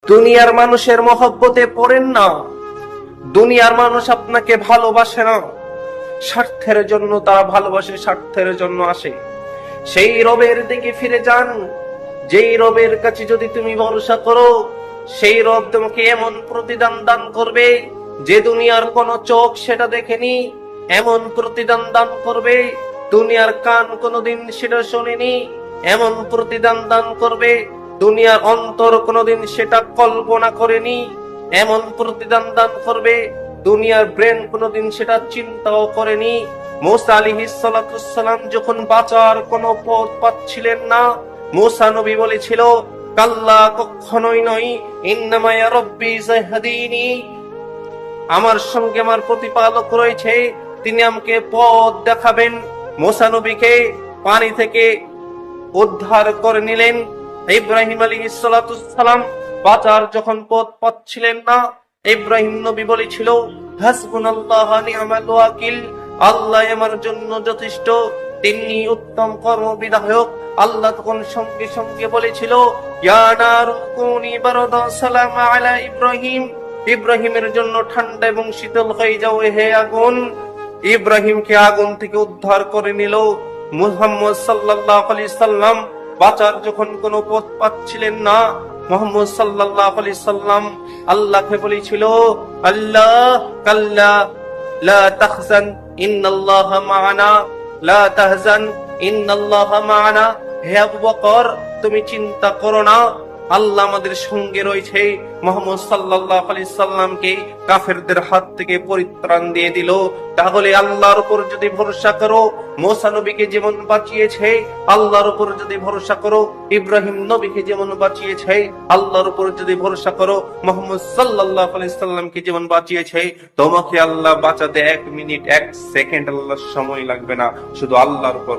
দুনিয়ার মানুষের মহব্বতে পড়েন না। দুনিয়ার মানুষ আপনাকে ভালোবাসে না, স্বার্থের জন্য তারা ভালোবাসে, স্বার্থের জন্য আসে। সেই রবের দিকে ফিরে যান, যেই রবের কাছে যদি তুমি ভরসা করো, সেই রব তোমাকে এমন প্রতিদান দান করবে যে দুনিয়ার কোন চোখ সেটা দেখেনি, এমন প্রতিদান দান করবে দুনিয়ার কান কোনোদিন সেটা শোনেনি, এমন প্রতিদান দান করবে দুনিয়ার অন্তর কোনোদিন সেটা কল্পনা করেনি, এমন প্রতিদান দান করবে দুনিয়ার ব্রেন কোনোদিন সেটা চিন্তাও করেনি। মুসা আলাইহিস সালাতুস সালাম যখন বাঁচার কোনো পথ পাচ্ছিলেন না, মুসা নবী বলেছিল, কাল্লা, কখনোই নয়, ইন্নামা ইয়া রাব্বি সাইহাদিনি, আমার সঙ্গে আমার প্রতিপালক রয়েছে, তিনি আমাকে পথ দেখাবেন। মুসা নবীকে পানি থেকে উদ্ধার করে নিলেন। ইব্রাহিম আলাইহিস সালাতুস সালাম বাঁচার যখন পথ পাচ্ছিলেন না, ইব্রাহিম নবী বলেছিল, হাসবুনাল্লাহ ওয়া নি'মাল ওয়াকিল, আল্লাহ আমার জন্য যথেষ্ট, তিনি উত্তম কর্মবিধায়ক। আল্লাহ তখন সঙ্গে সঙ্গে বলেছিল, ইয়া নারু কুনি বারদান সালামা আলা ইব্রাহিম, ইব্রাহিমের জন্য ঠান্ডা এবং শীতল হয়ে যাও হে আগুন। ইব্রাহিমকে আগুন থেকে উদ্ধার করে নিল। মুহাম্মদ সাল্লাল্লাহু আলাইহি সাল্লাম বাঁচার যখন কোনো পথ পাচ্ছিলেন না, মুহাম্মদ সাল্লাল্লাহু আলাইহি সাল্লাম আল্লাহকে বলেছিল, আল্লাহ, কাল্লা, লা তাহজান, ইন্নাল্লাহা মা'ানা, লা তাহজান, ইন্নাল্লাহা মা'ানা, হে আবু বকর, তুমি চিন্তা করো না, আল্লাহ আমাদের সঙ্গে রয়েছে। মুহাম্মদ সাল্লাল্লাহু আলাইহি সাল্লামকে কাফেরদের হাত থেকে পরিত্রাণ দিয়ে দিল। তাহলে আল্লাহর উপর যদি ভরসা করো, মুসা নবীকে যেমন বাঁচিয়েছে, আল্লাহর উপর যদি ভরসা করো, ইব্রাহিম নবীকে যেমন বাঁচিয়েছে, আল্লাহর উপর যদি ভরসা করো, মুহাম্মদ সাল্লাল্লাহু আলাইহি সাল্লামকে যেমন বাঁচিয়েছে, তোমাকে আল্লাহ বাঁচাতে 1 মিনিট 1 সেকেন্ড আল্লাহর সময় লাগবে না, শুধু আল্লাহর উপর।